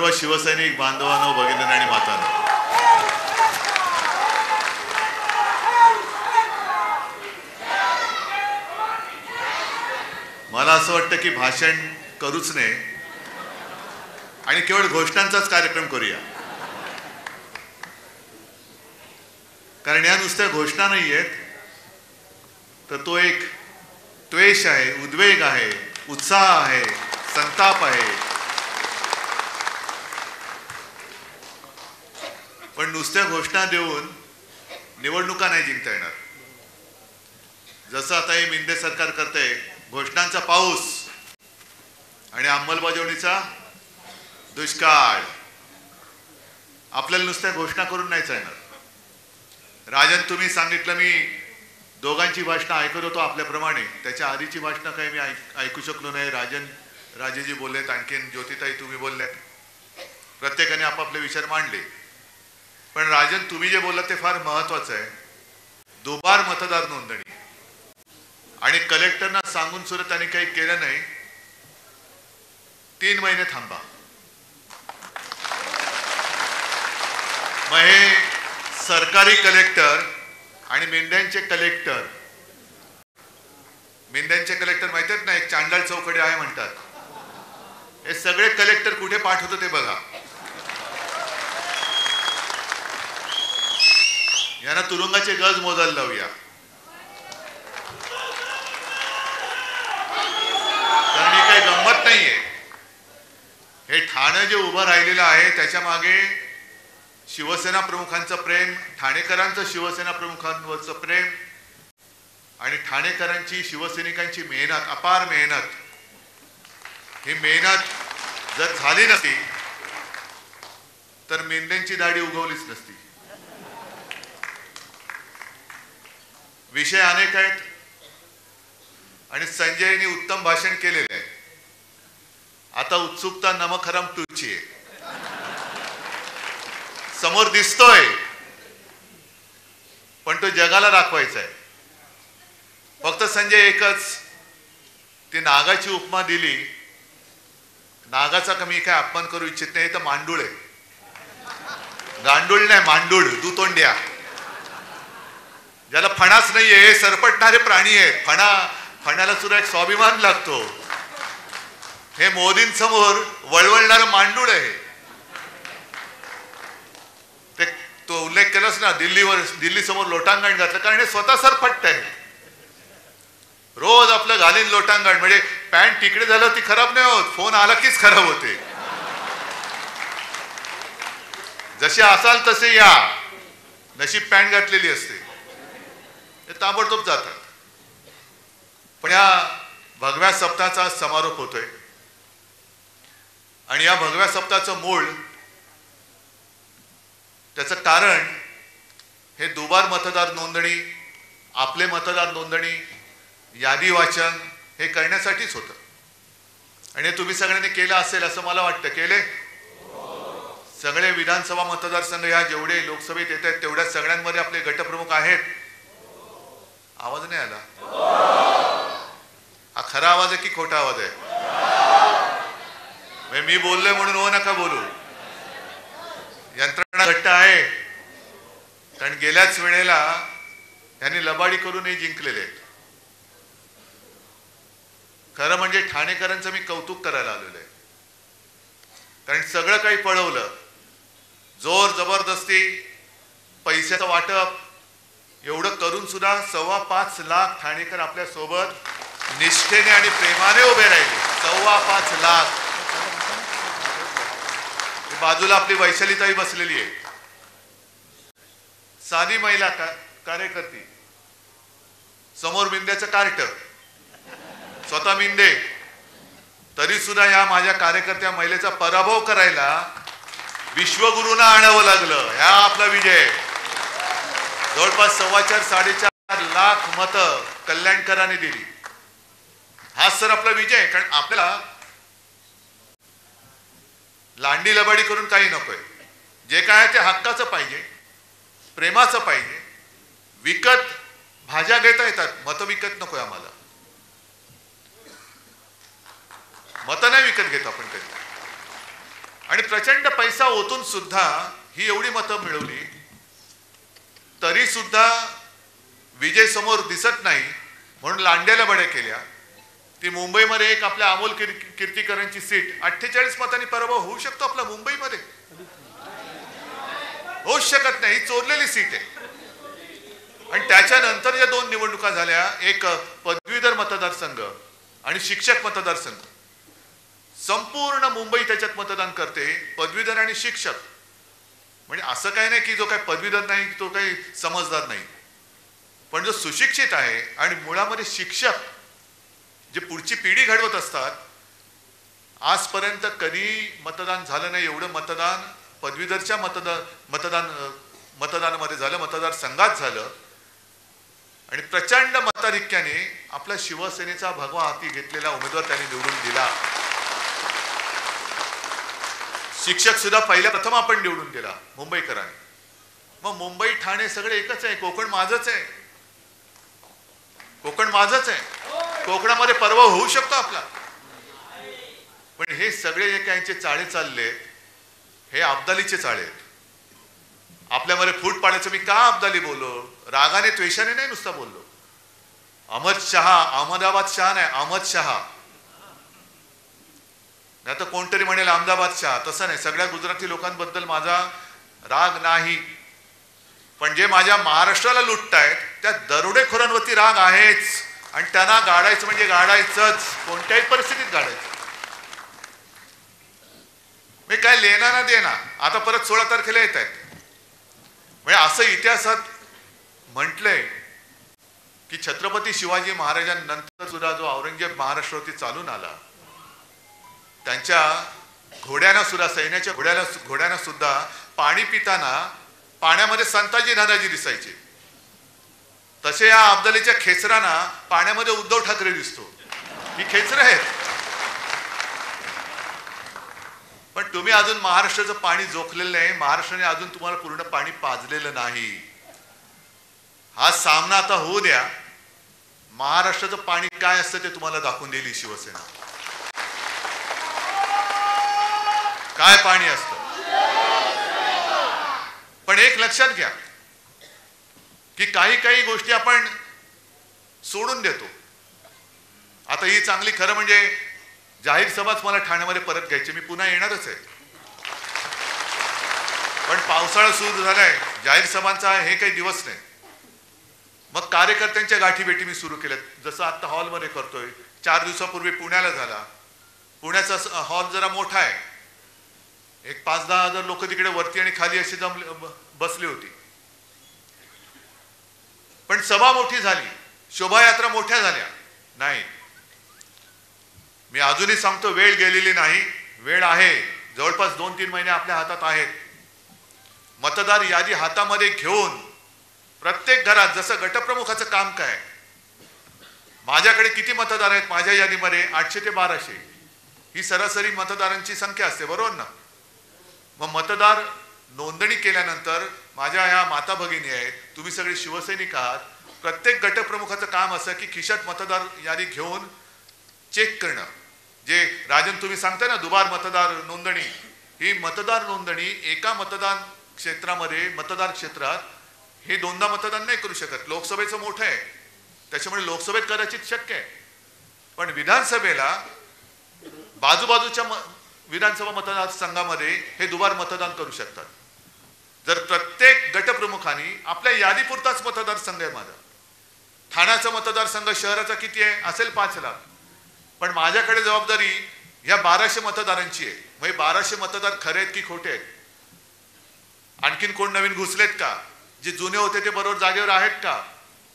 सर्व शिवसैनिक बांधवांनो, भगिनींनो आणि मातांनो, मला असं वाटतं की भाषण करूच नये आणि केवळ घोषणांचाच कार्यक्रम करूया. कारण या नुसत्या घोषणा नाही आहेत, तर तो एक द्वेष आहे, उद्वेग आहे, उत्साह आहे, संताप आहे. पण नुसत्या घोषणा देऊन निवडणुका नाही जिंकता येणार. जसं आता हे मिंदे सरकार करतंय, घोषणांचा पाऊस आणि अंमलबजावणीचा दुष्काळ. आपल्याला नुसत्या घोषणा करून नाही चालणार. राजन, तुम्ही सांगितलं, मी दोघांची भाषणं ऐकत होतो आपल्याप्रमाणे. त्याच्या आधीची भाषणं काही मी ऐकू शकलो नाही. राजेजी बोललेत, आणखीन ज्योतिताई तुम्ही बोलल्यात, प्रत्येकाने आपापले विचार मांडले. पण राजन, तुम्ही जे बोललात ते फार महत्वाचं आहे. दुबार मतदार नोंदणी आणि कलेक्टरना सांगून सुद्धा त्यांनी काही केलं नाही. 3 महिने थांबा. मग हे सरकारी कलेक्टर आणि मेंढ्यांचे कलेक्टर माहिती आहेत ना, एक चांडाळ चौकडे आहे म्हणतात. हे सगळे कलेक्टर कुठे पाठवतो ते बघा. यांना तुरुंगाचे गज मोजायला लावूया. कारण ही काही गंमत नाहीये. हे ठाणे जे उभं राहिलेलं आहे त्याच्या मागे शिवसेना प्रमुखांचं प्रेम, ठाणेकरांचं शिवसेना प्रमुखांवरचं प्रेम आणि ठाणेकरांची, शिवसैनिकांची मेहनत, अपार मेहनत. ही मेहनत जर झाली नसती तर मेंढ्यांची दाढी उगवलीच नसती. विषय अनेक आहेत आणि संजयनी उत्तम भाषण केलेलं आहे. आता उत्सुकता नमक हराम 2 ची आहे. समोर दिसतोय, पण तो जगाला दाखवायचा आहे. फक्त संजय एकच, ती नागाची उपमा दिली. नागाचा कमी काय अपमान करू इच्छित नाही. तर मांडूळ आहे, गांडूळ नाही, मांडूळ, दुतोंड्या, ज्याला फणाच नाहीये. हे सरपटणारे प्राणी आहेत. फणाला सुद्धा एक स्वाभिमान लागतो. हे मोदींसमोर वळवळणारं मांडूळ आहे. तो उल्लेख केलास ना, दिल्ली समोर लोटांगण घातलं, कारण हे स्वतः सरपट्ट आहे. रोज आपलं घालीन लोटांगण. म्हणजे पॅन्ट तिकडे झालं ती खराब नाही होत, फोन आला कीच खराब होते. जसे असाल तसे या. नशीब पॅन्ट घातलेली असते, ते ताबडतोब जातात. पण या भगव्या सप्ताहाचा समारोप होतोय आणि या भगव्या सप्ताहाचं मूळ, त्याचं कारण हे दुबार मतदार नोंदणी, आपले मतदार नोंदणी, यादी वाचन हे करण्यासाठीच होतं. आणि हे तुम्ही सगळ्यांनी केलं असेल असं मला वाटतं. केले? सगळे विधानसभा मतदारसंघ या जेवढे लोकसभेत येत आहेत तेवढ्या सगळ्यांमध्ये आपले गटप्रमुख आहेत. आवाज नाही आला? हा खरा आवाज आहे की खोटा आवाज आहे? मी बोललोय म्हणून हो नका बोलू. यंत्रणा घट्ट आहे, कारण गेल्याच वेळेला त्यांनी लबाडी करूनही जिंकलेले आहेत. खरं म्हणजे ठाणेकरांचं मी कौतुक करायला आलेलो आहे. कारण सगळं काही पळवलं, जोर जबरदस्ती, पैशाचं वाटप, एवढं करून सुद्धा 5.25 लाख ठाणेकर आपल्या सोबत निष्ठेने आणि प्रेमाने उभे राहिले. 5.25 लाख. बाजूला आपली वैशालीताई बसलेली आहे, साधी महिला कार्यकर्ती. समोर मिंद्याचं कार्ट, स्वतः मिंदे. तरी सुद्धा या माझ्या कार्यकर्त्या महिलेचा पराभव करायला विश्वगुरूंना आणावं लागलं. ह्या आपला विजय. जवळपास 4.25-4.5 लाख मतं कल्याणकरांनी दिली. हाच सर आपला विजय. कारण आपल्याला लांडी लबाडी करून काही नकोय. जे काय ते हक्काचं पाहिजे, प्रेमाचं पाहिजे. विकत भाज्या घेता येतात, मतं विकत नकोय आम्हाला. मतं नाही विकत घेतो आपण कधी. आणि प्रचंड पैसा ओतून सुद्धा ही एवढी मतं मिळवली, तरी सुद्धा विजय समोर दिसत नाही म्हणून लांड्याला बड्या केल्या. ती मुंबईमध्ये एक आपल्या अमोल कीर्तीकरांची सीट 48 मतांनी पराभव होऊ शकतो आपला मुंबईमध्ये? होऊच शकत नाही. ही चोरलेली सीट आहे. आणि त्याच्यानंतर ज्या 2 निवडणुका झाल्या, एक पदवीधर मतदारसंघ आणि शिक्षक मतदारसंघ, संपूर्ण मुंबई त्याच्यात मतदान करते, पदवीधर आणि शिक्षक. म्हणजे असं काही नाही की जो काही पदवीधर नाही तो काही समजदार नाही, पण जो सुशिक्षित आहे आणि मुळामध्ये शिक्षक जे पुढची पिढी घडवत असतात, आजपर्यंत कधी मतदान झालं नाही एवढं मतदान पदवीधरच्या मतदानामध्ये झालं, मतदारसंघात झालं. आणि प्रचंड मताधिक्याने आपला शिवसेनेचा भगवा हाती घेतलेला उमेदवार त्यांनी निवडून दिला. शिक्षक सुद्धा प्रथम आपण निवडून दिला मुंबईकरांनी. मग मुंबई ठाणे सगळे एकच आहे. कोकण माझंच आहे. कोकण माझंच आहे. कोकणामध्ये पराभव होऊ शकतो आपला. पण हे सगळे जे काहींचे चाळे चालले, हे अब्दालीचे चाळे आहेत. आपल्यामध्ये फूट पाडायचं. मी का अब्दाली बोललो? रागाने द्वेषाने नाही नुसता बोललो. अहमद शहा, अहमदाबाद शहा नाही, अहमद शहा. नाही तर कोणतरी म्हणेल अहमदाबाद शहा. तसं नाही. सगळ्या गुजराती लोकांबद्दल माझा राग नाही, पण जे माझ्या महाराष्ट्राला लुटतायत त्या दरोडेखोरांवरती राग आहेच. आणि त्यांना गाडायचं म्हणजे गाडायचंच, कोणत्याही परिस्थितीत गाडायचं. मी काय लेना ना देना. आता परत 16 तारखेला येत आहेत. म्हणजे असं इतिहासात म्हटलंय की छत्रपती शिवाजी महाराजांनंतर सुद्धा जो औरंगजेब महाराष्ट्रावरती चालून आला, त्यांच्या घोड्यांना सुद्धा, सैन्याच्या घोड्यांना सुद्धा पाणी पिताना पाण्यामध्ये संताजी दादाजी दिसायचे. तसे या अब्दालीच्या खेचरांना पाण्यामध्ये उद्धव ठाकरे दिसतो. ही खेचर आहेत. पण तुम्ही अजून महाराष्ट्राचं पाणी जोखलेलं नाही. महाराष्ट्राने अजून तुम्हाला पूर्ण पाणी पाजलेलं नाही. हा सामना आता होऊ द्या. महाराष्ट्राचं पाणी काय असतं ते तुम्हाला दाखवून देईल शिवसेना. काय पाणी असतं. पण एक लक्षात घ्या की काही गोष्टी आपण सोडून देतो. आता ही चांगली, खरं म्हणजे जाहीर सभाच मला ठाण्यामध्ये परत घ्यायची. मी पुन्हा येणारच आहे. पण पावसाळा सुरू झालाय, जाहीर सभांचा हे काही दिवस नाही. मग कार्यकर्त्यांच्या गाठी भेटी मी सुरू केल्यात. जसं आता हॉलमध्ये करतोय. 4 दिवसापूर्वी पुण्याला झाला. पुण्याचा हॉल जरा मोठा आहे. एक 5-10 हजार लोक तिकडे वरती आणि खाली अशी बसली होती. पण सभा मोठी झाली, शोभायात्रा मोठ्या झाल्या नाही. मी अजूनही सांगतो, वेळ गेलेली नाही. वेळ आहे. जवळपास 2-3 महिने आपल्या हातात आहेत. मतदार यादी हातामध्ये घेऊन प्रत्येक घरात, जसं गटप्रमुखाचं काम काय, माझ्याकडे किती मतदार आहेत माझ्या यादीमध्ये? 800 ते 1200 ही सरासरी मतदारांची संख्या असते, बरोबर ना? मग मतदार नोंदणी केल्यानंतर माझ्या ह्या माता भगिनी आहेत, तुम्ही सगळे शिवसैनिक आहात. प्रत्येक गटप्रमुखाचं काम असं की खिशात मतदार यादी घेऊन चेक करणं. जे राजन तुम्ही सांगताय ना दुबार मतदार नोंदणी, ही मतदार नोंदणी एका मतदान क्षेत्रामध्ये, मतदार क्षेत्रात हे 2दा मतदान नाही करू शकत. लोकसभेचं मोठं आहे, त्याच्यामुळे लोकसभेत कदाचित शक्य आहे. पण विधानसभेला बाजूबाजूच्या विधानसभा मतदारसंघामध्ये हे दुबार मतदान करू शकतात. जर प्रत्येक गटप्रमुखांनी आपल्या यादीपुरताच मतदारसंघ आहे माझा. ठाण्याचा मतदारसंघ शहराचा किती आहे? असेल 5 लाख. पण माझ्याकडे जबाबदारी या 1200 मतदारांची आहे. म्हणजे 1200 मतदार खरे आहेत की खोटे आहेत? आणखीन कोण नवीन घुसलेत का? जे जुने होते ते बरोबर जागेवर आहेत का?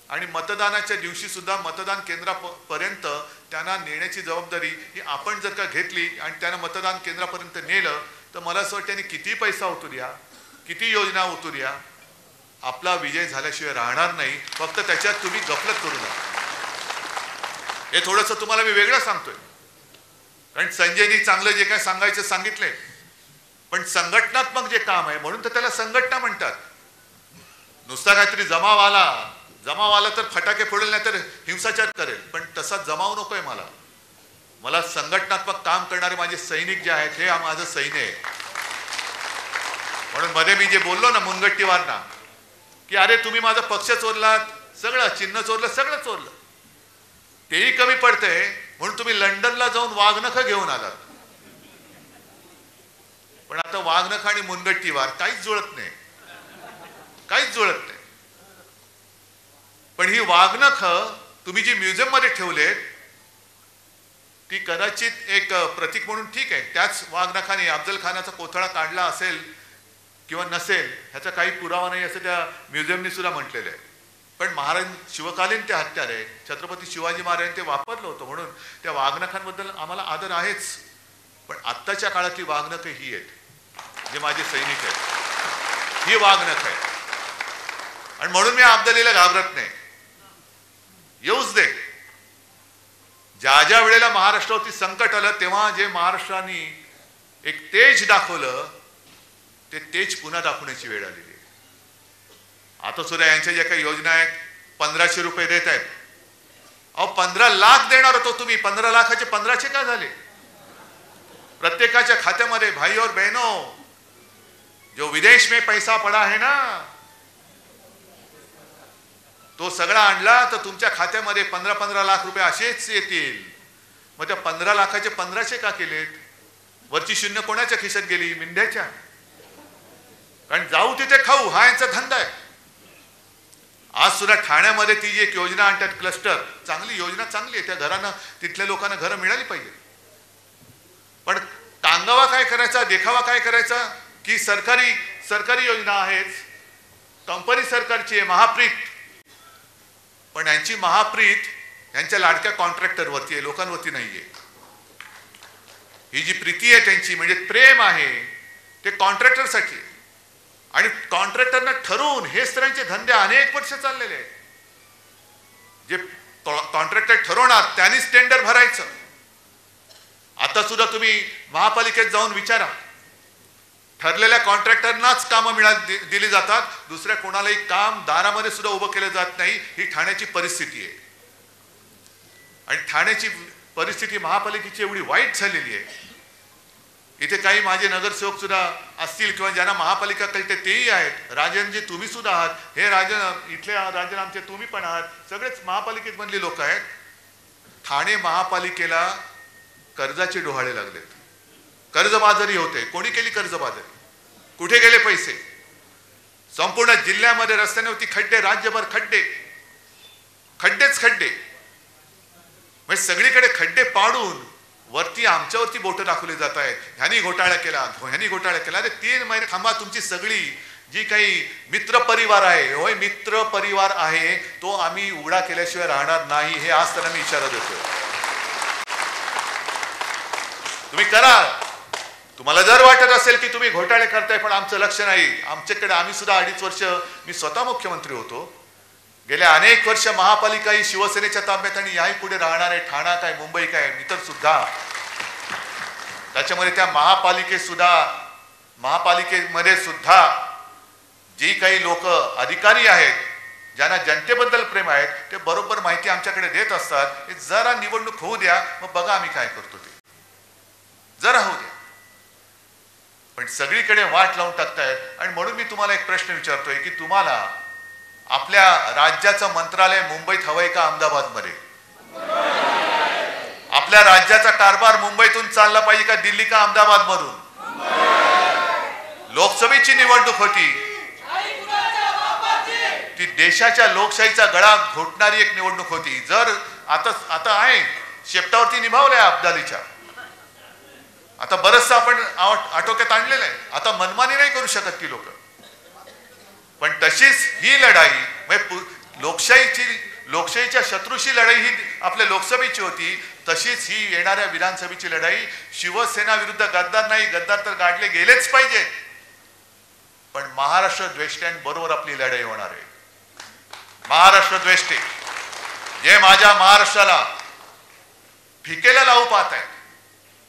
आणि मतदानाच्या दिवशी सुद्धा मतदान केंद्रापर्यंत त्यांना नेण्याची जबाबदारी ही आपण जर का घेतली आणि त्यांना मतदान केंद्रापर्यंत नेलं तर मला असं वाटतं किती पैसा होतो द्या, किती योजना होतो द्या, आपला विजय झाल्याशिवाय राहणार नाही. फक्त त्याच्यात तुम्ही गफलत करू नका. हे थोडंसं तुम्हाला मी वेगळं सांगतोय, कारण संजयनी चांगलं जे काय सांगायचं सांगितलंय. पण संघटनात्मक जे काम आहे म्हणून तर त्याला संघटना म्हणतात. नुसता काहीतरी जमाव आला तर फटाके फोडेल, नाही तर हिंसाचार करेल, पण तसा जमाव नकोय मला. मला संघटनात्मक काम करणारे माझे सैनिक जे आहेत हे माझं सैन्य आहे. म्हणून मध्ये मी जे बोललो ना मुनगट्टीवारना, की अरे तुम्ही माझा पक्ष चोरलात, सगळं चिन्ह चोरलं, सगळं चोरलं, तेही कमी पडतंय म्हणून तुम्ही लंडनला जाऊन वाघनखं घेऊन आलात. पण आता वाघनखं आणि मुनगट्टीवार काहीच जुळत नाही, काहीच जुळत नाही. पण ही वाघनखं तुम्ही जी म्युझियम मध्ये ठेवलेत ती कदाचित एक प्रतीक म्हणून ठीक आहे. त्याच वाघनखाने अफजल खानाचा कोथळा काढला असेल किंवा नसेल ह्याचा काही पुरावा नाही असं त्या म्युझियमनी सुद्धा म्हटलेलं आहे. पण महाराज शिवकालीन ते हत्यार आहे, छत्रपती शिवाजी महाराजांनी ते वापरलं होतं म्हणून त्या वाघनखांबद्दल आम्हाला आदर आहेच. पण आत्ताच्या काळातली वाघनखं ही आहेत जे माझे सैनिक आहेत, ही वाघनखं आहे. आणि म्हणून मी अब्दालीला घाबरत नाही, येऊच दे. ज्या ज्या वेळेला महाराष्ट्रावरती संकट आलं तेव्हा जे महाराष्ट्राने एक तेज दाखवलं ते तेज पुन्हा दाखवण्याची वेळ आलेली आहे. आता सुद्धा यांच्या ज्या काही योजना आहेत 1500 रुपये देत आहेत. अहो 15 लाख देणार होतो तुम्ही, 15 लाखाचे 1500 का झाले? प्रत्येकाच्या खात्यामध्ये भाई और बहनों, जो विदेश में पैसा पड़ा है ना तो सगळा आणला तर तुमच्या खात्यामध्ये 15-15 लाख रुपये असेच येतील. मग त्या 15 लाखाचे 1500 का केलेत? वरची शून्य कोणाच्या खिशात गेली? मिंढ्याच्या. कारण जाऊ तिथे खाऊ हा यांचा धंदा आहे. आज सुद्धा ठाण्यामध्ये ती जी एक योजना आणतात क्लस्टर, चांगली योजना, चांगली आहे. त्या घरांना तिथल्या लोकांना घरं मिळाली पाहिजे. पण टांगावा काय करायचा, देखावा काय करायचा की सरकारी योजना आहेत, कंपनी सरकारची आहे, महाप्रीत. पण यांची महाप्रीत यांच्या लाडक्या कॉन्ट्रॅक्टरवरती आहे, लोकांवरती नाहीये. ही जी प्रीती आहे त्यांची म्हणजे प्रेम आहे ते कॉन्ट्रॅक्टरसाठी. आणि कॉन्ट्रॅक्टरना ठरवून हे त्यांचे धंदे अनेक वर्ष चाललेले आहेत. जे कॉन्ट्रॅक्टर ठरवणार त्यांनीच टेंडर भरायचं. आता सुद्धा तुम्ही महापालिकेत जाऊन विचारा, ठरलेल्या कॉन्ट्रॅक्टरनाच कामं दिली जातात, दुसऱ्या कोणालाही काम दारामध्ये सुद्धा उभं केलं जात नाही. ही ठाण्याची परिस्थिती आहे. आणि ठाण्याची परिस्थिती महापालिकेची एवढी वाईट झालेली आहे. इथे काही माझे नगरसेवक सुद्धा असतील किंवा ज्यांना महापालिका कळते तेही आहेत. राजनजी तुम्ही सुद्धा आहात, हे राजन इथले राजन आमचे तुम्ही पण आहात, सगळेच महापालिकेत मधली लोक आहेत. ठाणे महापालिकेला कर्जाचे डोहाळे लागलेत, कर्जबाजारी होते. कोणी केली कर्जबाजारी? कुठे गेले पैसे? संपूर्ण जिल्ह्यामध्ये रस्त्यांवरती खड्डे, राज्यभर खड्डे, खड्डेच खड्डे. म्हणजे सगळीकडे खड्डे पाडून वरती आमच्यावरती बोट दाखवले जात आहेत. ह्यानी घोटाळा केला, ह्यानी घोटाळा केला. अरे 3 महिने थांबा. तुमची सगळी जी काही मित्र परिवार आहे, होय मित्र परिवार आहे, तो आम्ही उघडा केल्याशिवाय राहणार नाही. हे आज त्यांना मी इशारा देतोय. तुम्ही करा. तुम्हाला जर वाटत असेल की तुम्ही घोटाळे करताय पण आमचं लक्ष नाही, आमच्याकडे आम्ही सुद्धा 2.5 वर्ष मी स्वतः मुख्यमंत्री होतो. गेल्या अनेक वर्ष महापालिका ही शिवसेनेच्या ताब्यात आणि याही पुढे राहणार आहे. ठाणा काय, मुंबई काय, इतर सुद्धा. त्याच्यामध्ये त्या महापालिकेमध्ये सुद्धा जी काही लोक अधिकारी आहेत, ज्यांना जनतेबद्दल प्रेम आहेत, ते बरोबर माहिती आमच्याकडे देत असतात. जरा निवडणूक होऊ द्या, मग बघा आम्ही काय करतो ते. जरा होऊ द्या. पण सगळीकडे वाट लावून टाकतायत. आणि म्हणून मी तुम्हाला एक प्रश्न विचारतोय की तुम्हाला आपल्या राज्याचं मंत्रालय मुंबईत हवंय का अहमदाबादमध्ये? आपल्या राज्याचा कारभार मुंबईतून चालला पाहिजे का दिल्ली का अहमदाबाद मधून? लोकसभेची निवडणूक होती, ती देशाच्या लोकशाहीचा गळा घोटणारी एक निवडणूक होती. जर आता आहे शेपटावरती निभावलंय अब्दालीच्या, आता बरंचसं आपण आटोक्यात आणलेलं आहे. आता मनमानी नाही करू शकत ती लोक. पण तशीच ही लढाई म्हणजे लोकशाहीच्या शत्रूशी लढाई ही आपल्या लोकसभेची होती. तशीच ही येणाऱ्या विधानसभेची लढाई शिवसेना विरुद्ध गद्दार नाही, गद्दार तर गाडले गेलेच पाहिजे. पण महाराष्ट्र द्वेष्ट्यांबरोबर आपली लढाई होणार आहे. महाराष्ट्र द्वेष्टे जे माझ्या महाराष्ट्राला फिकेला लावू पाहत आहेत.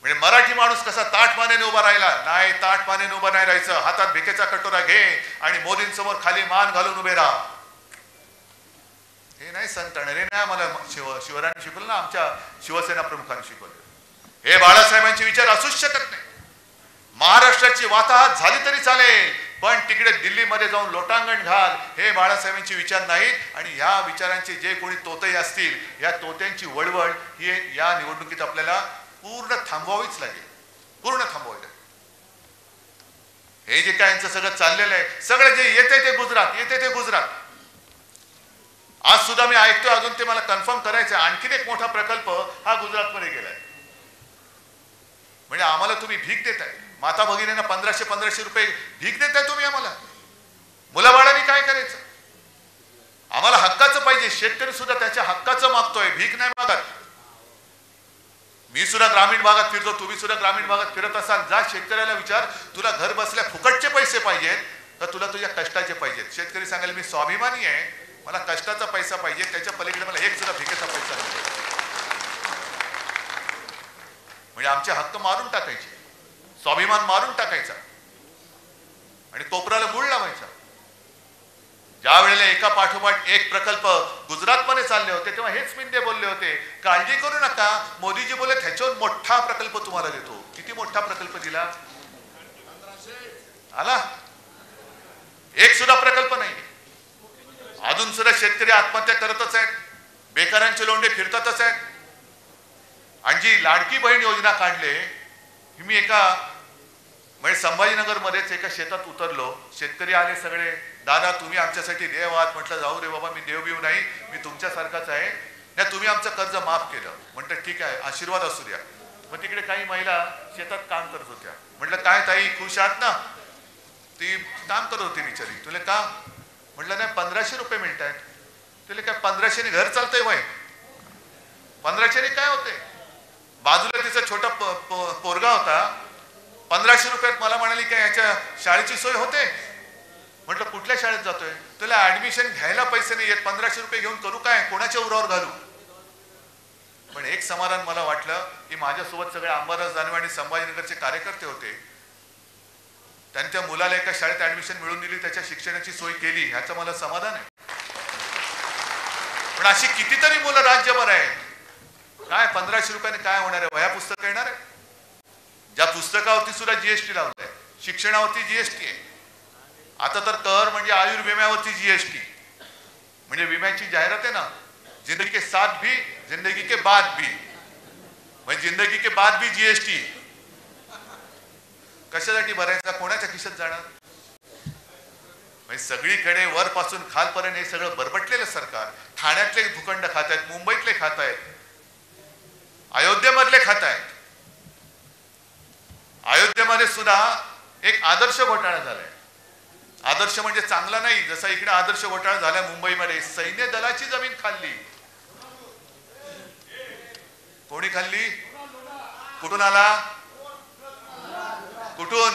म्हणजे मराठी माणूस कसा ताटमानेने उभा राहिला नाही, ताटमानेने उभा नाही राहायचं. हातात भिकेचा कटोरा घे आणि मोदींसमोर खाली मान घालून उभे राहा, हे नाही सांगता येणार. हे नाही आम्हाला शिवरायांनी शिकवलं ना, आमच्या शिवसेना प्रमुखांनी शिकवलं. हे बाळासाहेबांचे विचार असूच शकत नाही. महाराष्ट्राची वाताहत झाली तरी चालेल, पण तिकडे दिल्लीमध्ये जाऊन लोटांगण घाल हे बाळासाहेबांचे विचार नाहीत आणि या विचारांचे जे कोणी तोते असतील या तोत्यांची वळवळ ही या निवडणुकीत आपल्याला पूर्ण थांबवावीच लागेल, पूर्ण थांबवावी लागेल. हे जे काय यांचं सगळं चाललेलं आहे, सगळं जे येते ते गुजरात. आज सुद्धा मी ऐकतोय, अजून ते मला कन्फर्म करायचं, आणखीन एक मोठा प्रकल्प हा गुजरातमध्ये गेलाय. म्हणजे आम्हाला तुम्ही भीक देताय, माता भगिनींना 1500 रुपये भीक देताय तुम्ही आम्हाला. मुलाबाळांनी काय करायचं? आम्हाला हक्काचं पाहिजे. शेतकरी सुद्धा त्याच्या हक्काचं मागतोय, भीक नाही मागत. मी सुद्धा ग्रामीण भागात फिरतो, तुम्ही सुद्धा ग्रामीण भागात फिरत असाल, जा शेतकऱ्याला विचार, तुला घर बसल्या फुकटचे पैसे पाहिजेत तर तुला तुझ्या कष्टाचे पाहिजेत? शेतकरी सांगेल मी स्वाभिमानी आहे, मला कष्टाचा पैसा पाहिजे, त्याच्या पलीकडे मला एक सुद्धा भिकेचा पैसा नाही. म्हणजे आमचे हक्क मारून टाकायचे, स्वाभिमान मारून टाकायचा आणि कोपराला मूळ लावायचा. ज्या वेळेला एका पाठोपाठ एक प्रकल्प गुजरातमध्ये चालले होते तेव्हा हेच मिंदे बोलले होते, काळजी करू नका, मोदीजी बोलले ह्याच्यावर मोठा प्रकल्प तुम्हाला देतो. किती मोठा प्रकल्प दिला? आला एक सुद्धा प्रकल्प नाही. अजून सुद्धा शेतकरी आत्महत्या करतच आहेत, बेकारांचे लोंढे फिरतातच आहेत. आणि जी लाडकी बहीण योजना काढले, मी एका म्हणजे संभाजीनगर मध्येच एका शेतात उतरलो, शेतकरी आले सगळे, दादा तुम्ही आमच्यासाठी देव आहात. म्हटलं जाऊ रे बाबा, मी देव बिव नाही, मी तुमच्यासारखाच आहे ना, तुम्ही आमचं कर्ज माफ केलं. म्हटलं ठीक आहे, आशीर्वाद असू द्या. मग तिकडे काही महिला शेतात काम करत होत्या. म्हटलं काय ताई खुश आहात ना? ती काम करत होती बिचारी. तुला का? म्हटलं नाही 1500 रुपये मिळत आहेत. तुला काय 1500 घर चालतंय वय? 1500 काय होते? बाजूला तिचा छोटा पोरगा होता, 1500 रुपयात मला म्हणाली काय याच्या शाळेची सोय होते? म्हटलं कुठल्या शाळेत जातोय? तुला ऍडमिशन घ्यायला पैसे नाही येत, 1500 रुपये घेऊन करू काय? कोणाच्या उरावर घालू? पण एक समाधान मला वाटलं की माझ्यासोबत सगळे अंबादास दानवे आणि संभाजीनगरचे कार्यकर्ते होते. त्यांच्या मुलाला एका शाळेत ऍडमिशन मिळवून दिली, त्याच्या शिक्षणाची सोय केली, ह्याचं मला समाधान आहे. पण अशी कितीतरी मुलं राज्यभर आहेत. काय 1500 रुपयाने काय होणार आहे? वह्या पुस्तक येणार आहे? ज्या पुस्तकावरती सुद्धा जीएसटी लावलाय, शिक्षणावरती जीएसटी आहे. आता तर कर म्हणजे आयुर्विम्यावरती जीएसटी, म्हणजे विम्याची जाहिरात आहे ना, जिंदगी के साथ भी जिंदगी के बाद भी, म्हणजे जिंदगी के बाद भी जीएसटी. कशासाठी भरायचा? कोणाच्या खिशात जाणार? म्हणजे सगळीकडे वरपासून खालपर्यंत हे सगळं बरबटलेलं सरकार. ठाण्यातले भूखंड खात आहेत, मुंबईतले खात आहेत, अयोध्येमधले खात आहेत. अयोध्येमध्ये सुद्धा एक आदर्श घोटाळा झालाय. आदर्श म्हणजे चांगला नाही, जसा इकडे आदर्श घोटाळा झाला मुंबईमध्ये. सैन्य दलाची जमीन खाल्ली. कोणी खाल्ली? कुठून आला? कुठून?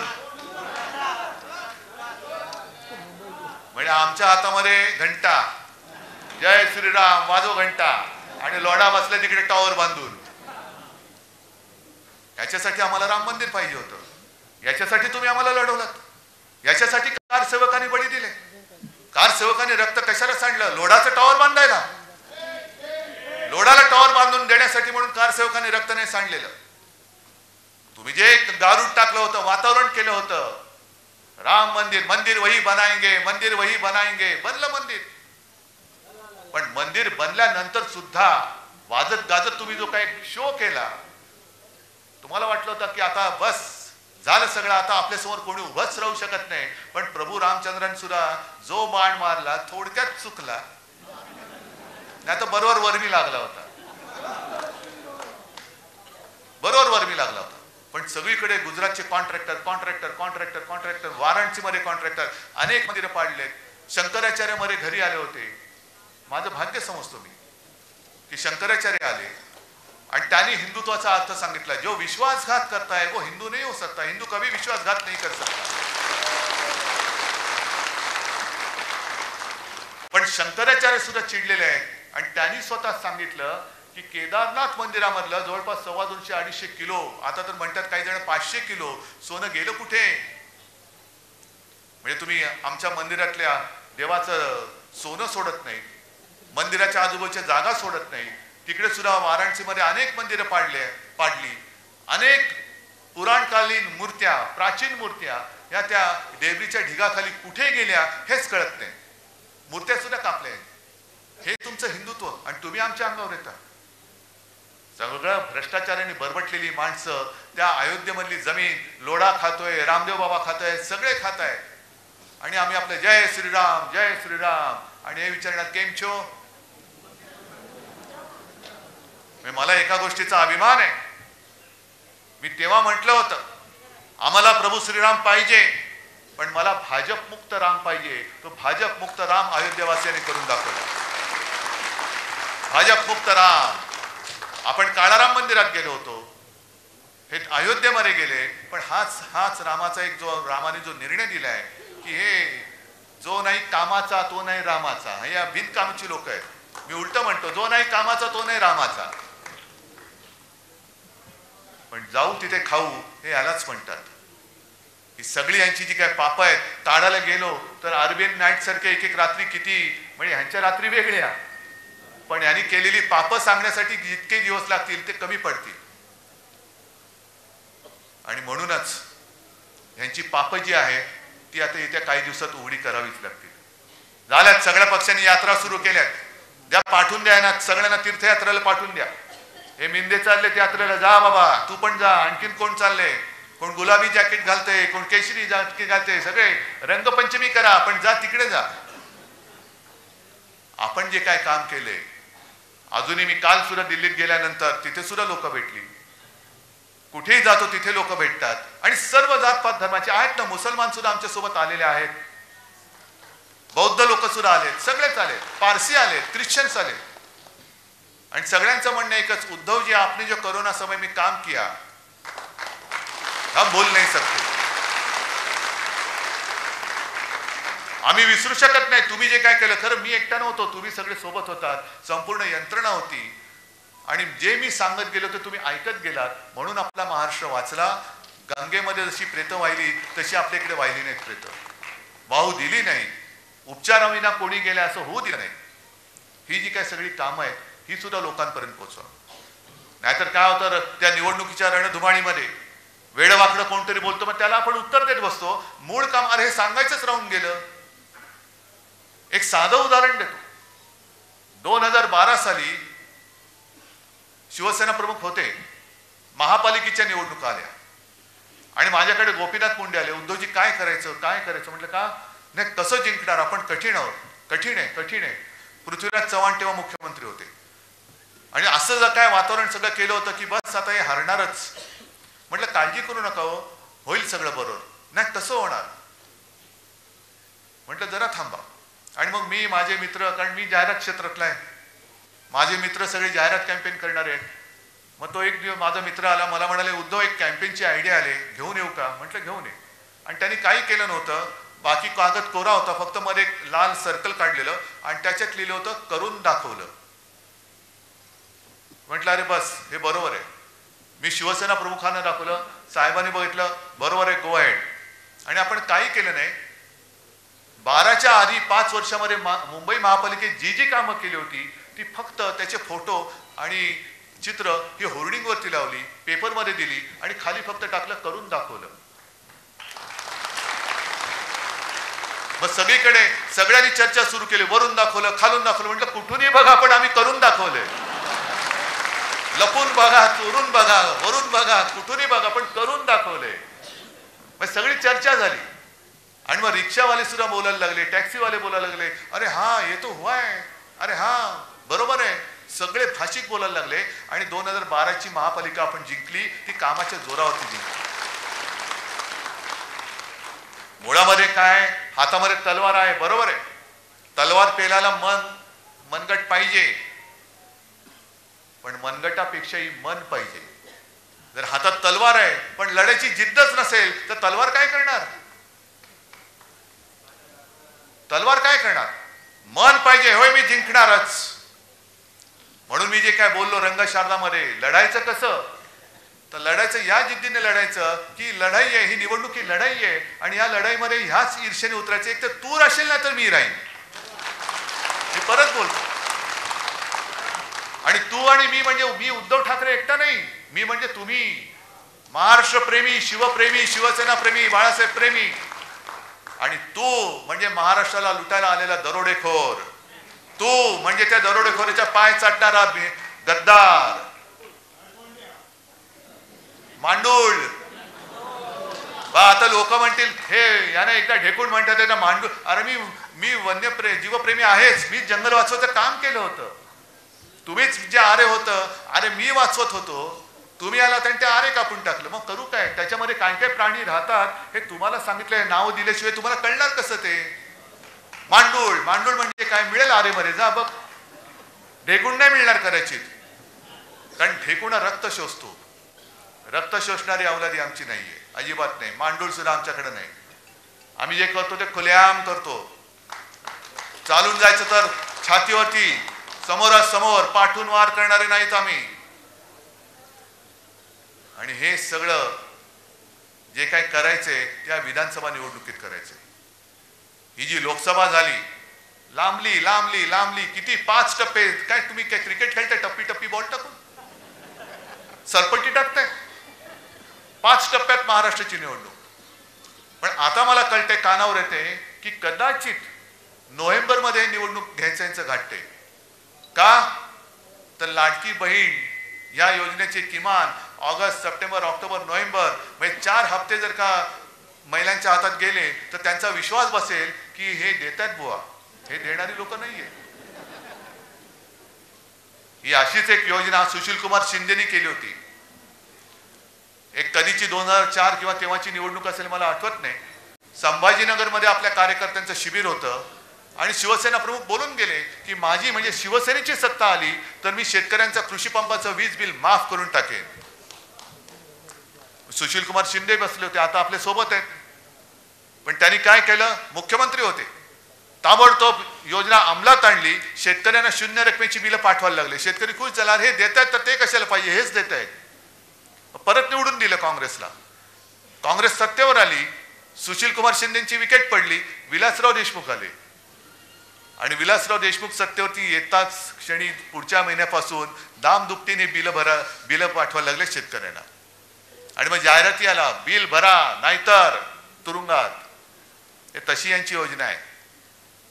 म्हणजे आमच्या हातामध्ये घंटा, जय श्रीराम वाजो घंटा, आणि लोढा बसला तिकडे टॉवर बांधून. याच्यासाठी आम्हाला राम मंदिर पाहिजे होतं, याच्यासाठी तुम्ही आम्हाला लढवलात, याच्यासाठी कारसेवकांनी बळी दिले. कारसेवकांनी रक्त कशाला सांडलं? लोढाचं टॉवर बांधायला. लोढाला टॉवर बांधून देण्यासाठी म्हणून कारसेवकांनी रक्त नाही सांडलेलं. तुम्ही जे गारूड टाकलं होतं, वातावरण केलं होतं, राम मंदिर, मंदिर वही बनाएंगे, मंदिर वही बनाएंगे, बनलं मंदिर. पण मंदिर बनल्यानंतर सुद्धा वाजत गाजत तुम्ही जो काही शो केला, तुम्हाला वाटलं होतं की आता बस झालं सगळं, आता आपल्यासमोर कोणी उभंच राहू शकत नाही. पण प्रभू रामचंद्रांनी सुद्धा जो बाण मारला थोडक्यात चुकला, नाही तर बरोबर वर्मी लागला होता, बरोबर वर्मी लागला होता. पण सगळीकडे गुजरातचे कॉन्ट्रॅक्टर कॉन्ट्रॅक्टर कॉन्ट्रॅक्टर कॉन्ट्रॅक्टर, वाराणसीमध्ये कॉन्ट्रॅक्टर, अनेक मंदिरं पाडलेत. शंकराचार्य मध्ये घरी आले होते. माझं भाग्य समजतो मी की शंकराचार्य आले आणि त्यांनी हिंदुत्वाचा अर्थ सांगितला. जो विश्वासघात करता है वो हिंदू नहीं हो सकता, हिंदू कभी विश्वासघात नहीं कर सकता. पण शंकराचार्य सुद्धा चिडलेले आहेत आणि त्यांनी स्वतः सांगितलं की केदारनाथ मंदिरामधलं जवळपास 250-250 किलो, आता तर म्हणतात काही जण 500 किलो सोनं गेलं कुठे? म्हणजे तुम्ही आमच्या मंदिरातल्या देवाचं सोनं सोडत नाही, मंदिराच्या आजूबाजूच्या जागा सोडत नाही. तिकडे सुद्धा वाराणसीमध्ये अनेक मंदिरं पाडली, अनेक पुराणकालीन मूर्त्या, प्राचीन मूर्त्या या त्या डेबरीच्या ढिगाखाली कुठे गेल्या हेच कळत नाही. मूर्त्या सुद्धा कापल्या. हे तुमचं हिंदुत्व आणि तुम्ही आमच्या अंगावर येता. सगळं भ्रष्टाचाराने बरबटलेली माणसं त्या अयोध्येमधली जमीन लोढा खातोय, रामदेव बाबा खातोय, सगळे खात आहे आणि आम्ही आपलं जय श्रीराम जय श्रीराम आणि हे विचारण्यात केम छो. मला एका गोष्टीचा अभिमान आहे. मी तेव्हा म्हटलं होतं आम्हाला प्रभू श्रीराम पाहिजे, पण मला भाजप मुक्त राम पाहिजे. तो भाजप मुक्त राम अयोध्येवासियांनी करून दाखवला. भाजप मुक्त राम. आपण काळाराम मंदिरात गेलो होतो, हे अयोध्येमध्ये गेले, पण हाच रामाचा एक जो रामाने जो निर्णय दिलाय की हे जो नाही कामाचा तो नाही रामाचा. हे या बिनकामची लोक आहेत. मी उलट म्हणतो जो नाही कामाचा तो नाही रामाचा. पण जाऊ तिथे खाऊ हे यालाच म्हणतात. ही सगळी यांची जी काय पाप आहेत ताडाला गेलो तर अरबियन नाईट सारखे एक एक रात्री किती म्हणजे ह्यांच्या रात्री वेगळ्या, पण यांनी केलेली पाप सांगण्यासाठी जितके दिवस लागतील ते कमी पडतील. आणि म्हणूनच यांची पाप जी आहे ती आता येत्या काही दिवसात उघडी करावीच लागतील. झाल्यात सगळ्या पक्षांनी यात्रा सुरू केल्यात. द्या पाठवून द्या ना सगळ्यांना तीर्थयात्रेला पाठवून द्या. हे मिंदे चालले यात्रेला जा बाबा, तू पण जा. आणखीन कोण चालले, कोण गुलाबी जॅकेट घालते, कोण केशरी जॅकेट घालते, सगळे रंगपंचमी करा, पण जा तिकडे जा. आपण जे काय काम केले, अजूनही मी काल सुद्धा दिल्लीत गेल्यानंतर तिथे सुद्धा लोक भेटली. कुठेही जातो तिथे लोक भेटतात आणि सर्व जातपात धर्माचे आहेत ना. मुसलमान सुद्धा आमच्या सोबत आलेले आहेत, बौद्ध लोक सुद्धा आलेत, सगळेच आलेत, पारसी आलेत, ख्रिश्चन्स आलेत. आणि सगळ्यांचं म्हणणं एकच, उद्धव जी आपने जो कोरोना समय में काम किया हम बोल नहीं सकते. आम्ही विसरू शकत नाही तुम्ही जे काय केलं. खरं मी एकटा नव्हतो, तुम्ही सगळे सोबत होतात, संपूर्ण यंत्रणा होती आणि जे मी सांगत गेलो ते तुम्ही ऐकत गेलात. म्हणून आपला महाराष्ट्र वाचला. गंगेमध्ये जशी प्रेतं वाहिली तशी आपल्याकडे वाहिली नाहीत प्रेतं, वाहू दिली नाही. उपचाराविना कोणी गेल्या असं होऊ दिलं नाही. ही जी काय सगळी कामं आहेत ही सुद्धा लोकांपर्यंत पोहोचवा. नाहीतर काय होतं, त्या निवडणुकीच्या रणधुमाळीमध्ये वेडवाकडं कोणतरी बोलतो, मग त्याला आपण उत्तर देत बसतो. मूळ काम अरे हे सांगायचंच राहून गेलं. एक साधं उदाहरण देतो. 2012 साली शिवसेना प्रमुख होते, महापालिकेच्या निवडणुका आल्या आणि माझ्याकडे गोपीनाथ मुंडे आले. उद्धवजी काय करायचं काय करायचं. म्हटलं का नाही, कसं जिंकणार आपण, कठीण आहोत, कठीण आहे कठीण आहे. पृथ्वीराज चव्हाण तेव्हा मुख्यमंत्री होते आणि असं जर काय वातावरण सगळं केलं होतं की बस आता हे हरणारच. म्हटलं काळजी करू नका हो, होईल सगळं बरोबर. नाही कसं होणार. म्हटलं जरा थांबा. आणि मग मी माझे मित्र, कारण मी जाहिरात क्षेत्रातला आहे, माझे मित्र सगळे जाहिरात कॅम्पेन करणारे आहेत. मग तो एक दिवस माझा मित्र आला, मला म्हणाले उद्धव एक कॅम्पेनची आयडिया आले, घेऊन येऊ का. म्हटलं घेऊन ये. आणि त्यांनी काही केलं नव्हतं, बाकी कागद कोरा होता, फक्त मध्ये एक लाल सर्कल काढलेलं आणि त्याच्यात लिहिलं होतं करून दाखवलं. म्हटलं अरे बस हे बरोबर आहे. मी शिवसेना प्रमुखांना दाखवलं, साहेबांनी बघितलं, बरोबर आहे, गो अहेड. आणि आपण काही केलं नाही. 12च्या आधी 5 वर्षामध्ये मुंबई महापालिकेत जी जी कामं केली होती ती फक्त त्याचे फोटो आणि चित्र ही होर्डिंगवरती लावली, पेपरमध्ये दिली आणि खाली फक्त टाकलं करून दाखवलं. मग सगळीकडे सगळ्यांनी चर्चा सुरू केली, वरून दाखवलं खालून दाखवलं. म्हटलं कुठूनही बघा पण आम्ही करून दाखवलंय. लपून बघा, चोरून बघा, वरून बघा, कुठूनही बघा पण करून दाखवलंय. मग सगळी चर्चा झाली आणि मग रिक्षावाले सुद्धा बोलायला लागले, टॅक्सीवाले बोलायला लागले, अरे हा ये तो हुआ है, अरे हा बरोबर आहे. सगळे भाषिक बोलायला लागले आणि 2012ची महापालिका आपण जिंकली, ती कामाच्या जोरावरती जिंकली. मुळामध्ये काय, हातामध्ये तलवार आहे, बरोबर आहे. तलवार पेलायला मनगट पाहिजे, पण मनगटापेक्षाही मन पाहिजे. जर हातात तलवार आहे पण लढायची जिद्दच नसेल तर तलवार काय करणार. तलवार काय करणार. मन पाहिजे, होय मी जिंकणारच. म्हणून मी जे काय बोललो रंगशारदामध्ये, लढायचं कसं तर लढायचं या जिद्दीने लढायचं की लढाई आहे, ही निवडणूक ही लढाई आहे आणि या लढाईमध्ये ह्याच ईर्षेने उतरायचं. एक तर तू राशील ना तर मी राहीन. मी परत बोलतो. आणि तू आणि मी म्हणजे मी उद्धव ठाकरे एकटा नाही, मी म्हणजे तुम्ही. महाराष्ट्र प्रेमी, शिवप्रेमी, शिवसेना प्रेमी, बाळासाहेब प्रेमी, आणि तू म्हणजे महाराष्ट्राला लुटायला आलेला दरोडेखोर, तू म्हणजे त्या दरोडेखोरीच्या पाय चाटणारा गद्दार, मांडूळ. आता लोक म्हणतील हे याने एकदा ढेकून म्हणतात ना मांडूळ. अरे मी जीवप्रेमी आहेच, मी जंगल वाचवायचं काम केलं होतं. तुम्हीच जे आरे होतं, अरे मी वाचवत होतो, तुम्ही आला आणि ते आरे कापून टाकलं. मग करू काय? त्याच्यामध्ये काय काय प्राणी राहतात हे तुम्हाला सांगितलंय, नाव दिल्याशिवाय तुम्हाला कळणार कसं ते? मांडूळ, मांडूळ म्हणजे काय? मिळेल आरे मध्ये जा बघ. ढेकूण नाही मिळणार कदाचित, कारण ढेकूण रक्त शोषतो. रक्त शोषणारी अवलादी आमची नाहीये, अजिबात नाही. मांडूळ सुद्धा आमच्याकडे नाही. आम्ही जे करतो ते खुलेआम करतो. चालून जायचं तर छातीवरती समोरासमोर पाठून वार करणारे नाहीत आम्ही. आणि हे सगळं जे काय करायचंय त्या विधानसभा निवडणुकीत करायचंय. ही जी लोकसभा झाली, लांबली लांबली लांबली, किती 5 टप्पे. काय तुम्ही काय क्रिकेट खेळताय टप्पी टप्पी बॉल टाकून? सरपट्टी टाकताय? 5 टप्प्यात महाराष्ट्राची निवडणूक. पण आता मला कळतंय, कानावर येते की कदाचित नोव्हेंबरमध्ये निवडणूक घ्यायचं यांचं घाटते. का? तर लाडकी बहीण या योजनेचे किमान ऑगस्ट, सप्टेंबर, ऑक्टोबर, नोव्हेंबर म्हणजे 4 हप्ते जर का महिलांच्या हातात गेले तर त्यांचा विश्वास बसेल की हे देतात बुवा, हे देणारी लोक नाहीये. ही अशीच एक योजना सुशील कुमार शिंदेनी केली होती. एक कधीची 2004 किंवा तेव्हाची निवडणूक असेल, मला आठवत नाही. संभाजीनगरमध्ये आपल्या कार्यकर्त्यांचं शिबिर होतं आणि शिवसेना प्रमुख बोलून गेले की माझी म्हणजे शिवसेनेची सत्ता आली तर मी शेतकऱ्यांचा कृषी पंपाचं वीज बिल माफ करून टाकेन. सुशील कुमार शिंदे बसले होते, आता आपल्या सोबत आहेत. पण त्यांनी काय केलं? मुख्यमंत्री होते, ताबडतोब योजना अंमलात आणली. शेतकऱ्यांना 0 रकमेची बिलं पाठवायला लागले. शेतकरी खुश झाला, हे देत आहेत तर ते कशाला पाहिजे, हेच देत आहेत. परत निवडून दिलं काँग्रेसला. काँग्रेस सत्तेवर आली, सुशील कुमार शिंदेची विकेट पडली, विलासराव देशमुख आले. आणि विलासराव देशमुख सत्तेवरती येताच क्षणी पुढच्या महिन्यापासून दामदुपटीने बिलं पाठवायला लागले शेतकऱ्यांना. आणि मग जाहिराती आला, बिल भरा नाहीतर तुरुंगात. हे तशी यांची योजना आहे.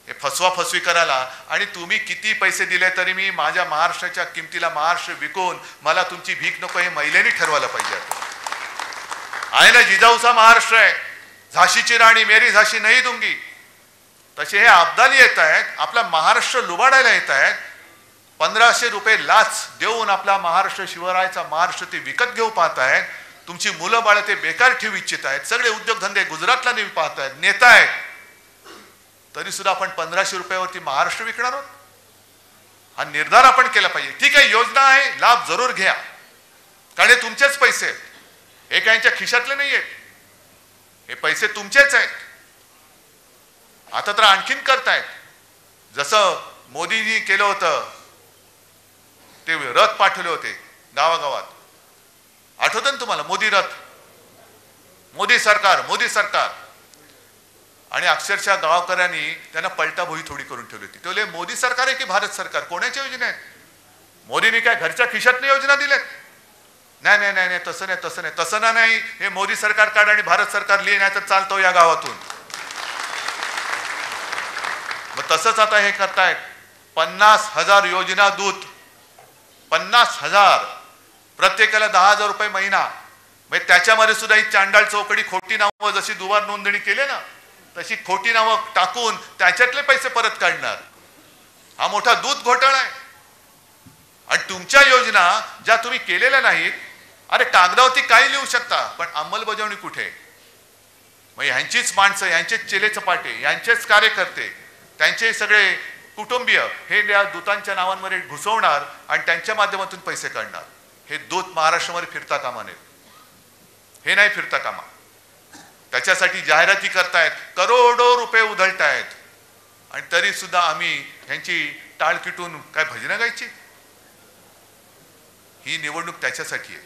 हे फसवी करायला. आणि तुम्ही किती पैसे दिले तरी मी माझ्या महाराष्ट्राच्या किमतीला महाराष्ट्र विकून मला तुमची भीक नको, हे महिलांनी ठरवायला पाहिजे. आहे ना, जिजाऊचा महाराष्ट्र आहे, झाशीची राणी मेरी झाशी नाही दूंगी. तसे हे अब्दाली येत आहेत, आपला महाराष्ट्र लुबाडायला येत आहेत. 1500 रुपये लाच देऊन आपला महाराष्ट्र, शिवरायाचा महाराष्ट्र ते विकत घेऊ पाहत आहेत. तुमची मुलं बाळ ते बेकार ठेवू इच्छित आहेत. सगळे उद्योगधंदे गुजरातला नेऊ पाहत आहेत, नेता आहेत. तरी सुद्धा आपण 1500 रुपयावरती महाराष्ट्र विकणार आहोत? हा निर्धार आपण केला पाहिजे. ठीक आहे, योजना आहे, लाभ जरूर घ्या, कारण हे तुमचेच पैसे आहेत. हे काहींच्या खिशातले नाही आहेत, हे पैसे तुमचेच आहेत. आता तर आणखीन करतायत. जसं मोदींनी केलं होतं, ते रथ पाठवले होते गावागावात. आठवतं ना तुम्हाला? मोदी रथ, मोदी सरकार, मोदी सरकार. आणि अक्षरशः गावकऱ्यांनी त्यांना पलटा भोई थोडी करून ठेवली होती. ते बोले मोदी सरकार आहे की भारत सरकार? कोणाच्या योजना आहेत? मोदींनी काय घरच्या खिशातनं योजना दिल्यात? नाही नाही नाही, तसं नाही, तसं नाही, तसं नाही. हे मोदी सरकार काढ आणि भारत सरकार लिहि, नाही तर चालतो या गावातून. मग तसंच आता हे करतायत. 50,000 योजना दूत, 50,000, प्रत्येकाला 10,000 रुपये महिना. म्हणजे त्याच्यामध्ये सुद्धा ही चांडाळ चौकडी, खोटी नावं, जशी दुबार नोंदणी केली ना तशी खोटी नावं टाकून त्याच्यातले पैसे परत काढणार. हा मोठा दूध घोटाळा आहे. आणि तुमच्या योजना ज्या तुम्ही केलेल्या नाहीत, अरे कागदावरती काही लिहू शकता, पण अंमलबजावणी कुठे? मग ह्यांचीच माणसं, यांचेच चेले चपाटे, यांचेच कार्यकर्ते, त्यांचे सगळे कुटुंबीय हे या दूतांच्या नावांमध्ये घुसवणार आणि त्यांच्या माध्यमातून पैसे काढणार. हे दूत महाराष्ट्रामध्ये फिरता कामा नये, हे नाही फिरता कामा. त्याच्यासाठी जाहिराती करतायत, करोडो रुपये उधळतायत. आणि तरी सुद्धा आम्ही ह्यांची टाळ किटून काय भजनं गायची? ही निवडणूक त्याच्यासाठी आहे.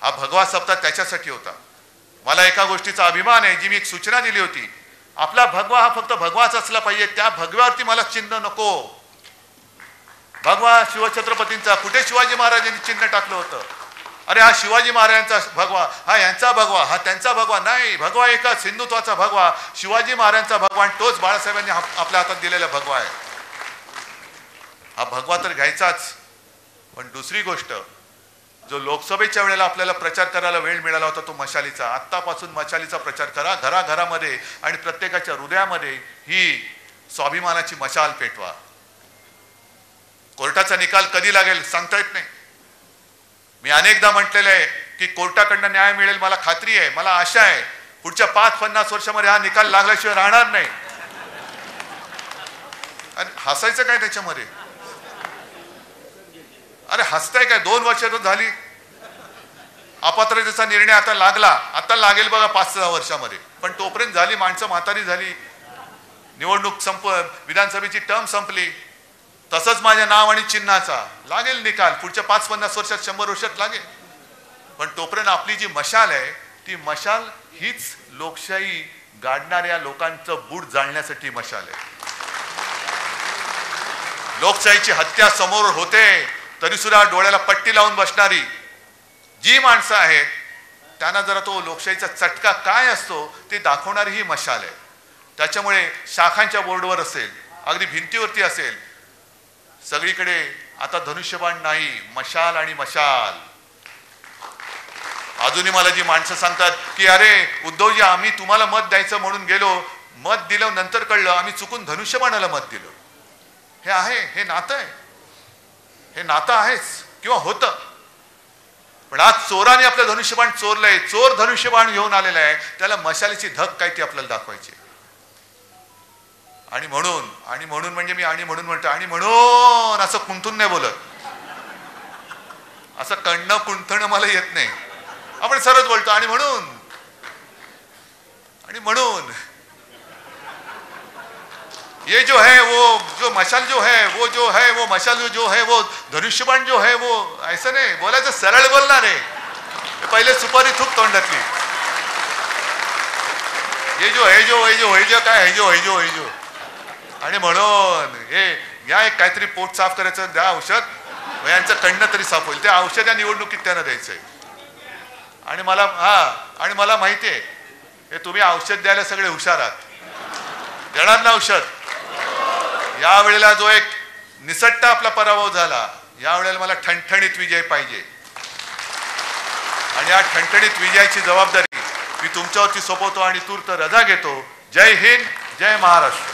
हा भगवा सप्ताह त्याच्यासाठी होता. मला एका गोष्टीचा अभिमान आहे, जी मी एक सूचना दिली होती. आपला भगवा हा फक्त भगवाच असला पाहिजे. त्या भगव्यावरती मला चिन्ह नको. भगवा शिवछत्रपतींचा, कुठे शिवाजी महाराजांनी चिन्ह टाकलं होतं? अरे हा शिवाजी महाराजांचा भगवा, हा यांचा भगवा, हा त्यांचा भगवा नाही. भगवा एकच, हिंदुत्वाचा भगवा, शिवाजी महाराजांचा भगवा, आणि तोच बाळासाहेबांनी आपल्या हातात दिलेला भगवा आहे. हा भगवा तर घ्यायचाच. पण दुसरी गोष्ट, जो लोकसभेच्या वेळेला आपल्याला प्रचार करायला वेळ मिळाला होता तो मशालीचा, आत्तापासून मशालीचा प्रचार करा. घराघरामध्ये आणि प्रत्येकाच्या हृदयामध्ये ही स्वाभिमानाची मशाल पेटवा. कोर्टाचा निकाल कधी लागेल सांगता येत नाही. मी अनेकदा म्हटलेलं आहे की कोर्टाकडनं न्याय मिळेल, मला खात्री आहे, मला आशा आहे. पुढच्या 5-50 वर्षामध्ये हा निकाल लागल्याशिवाय राहणार नाही. आणि हसायचं काय त्याच्यामध्ये? अरे हसताय काय? 2 वर्ष झाली, अपात्रतेचा निर्णय आता लागला, आता लागेल बघा 5-6 वर्षामध्ये. पण तोपर्यंत झाली, माणसं म्हातारी झाली, निवडणूक विधानसभेची टर्म संपली. तसंच माझ्या नाव आणि चिन्हाचा लागेल निकाल, पुढच्या 5-50 वर्षात, 100 वर्षात लागेल. पण तोपर्यंत आपली जी मशाल आहे ती मशाल हीच लोकशाही गाडणाऱ्या लोकांचं बूट जाळण्यासाठी मशाल आहे. लोकशाहीची हत्या समोर होते तरी सुद्धा डोळ्याला पट्टी लावून बसणारी जी माणसं आहेत त्यांना जरा तो लोकशाहीचा चटका काय असतो ते दाखवणारी ही मशाल आहे. त्याच्यामुळे शाखांच्या बोर्डवर असेल, अगदी भिंतीवरती असेल, सगळीकडे आता धनुष्यबाण नाही, मशाल आणि मशाल. अजूनही मला जी माणसं सांगतात की अरे उद्धवजी आम्ही तुम्हाला मत द्यायचं म्हणून गेलो, मत दिलं, नंतर कळलं आम्ही चुकून धनुष्यबाणाला मत दिलं. हे आहे, हे नातं आहे, हे नातं आहेच किंवा होतं. पण आज चोराने आपलं धनुष्यबाण चोरलंय, चोर धनुष्यबाण घेऊन आलेला आहे, त्याला मशालीची धक काय ती आपल्याला दाखवायची. आणि म्हणून म्हणजे मी आणि म्हणून म्हणतो, आणि म्हणून असं कुंठून नाही बोलत, असं कणणं कुंठणं मला येत नाही. आपण सरळ बोलतो आणि म्हणून ये जो है वो जो मशाल जो है वो मशाल जो है वो धनुष्यबाण जो है वो ऐसा नाही बोलायचं, सरळ बोलणार आहे. पहिले सुपारी थूक तोंडातली. ये जो है जो काय है जो आणि म्हणून हे या एक काहीतरी पोट साफ करायचं द्या औषध, यांचं कणणं तरी साफ होईल. ते औषध या निवडणुकीत त्यांना द्यायचंय. आणि मला माहिती आहे हे तुम्ही औषध द्यायला सगळे हुशार आहात, देणार ना औषध. या वेळेला जो एक निसट्टा आपला पराभव झाला, या वेळेला मला ठणठणीत विजय पाहिजे. आणि या ठणठणीत विजयाची जबाबदारी मी तुमच्यावरती सोपवतो आणि तूर्त रजा घेतो. जय हिंद, जय महाराष्ट्र.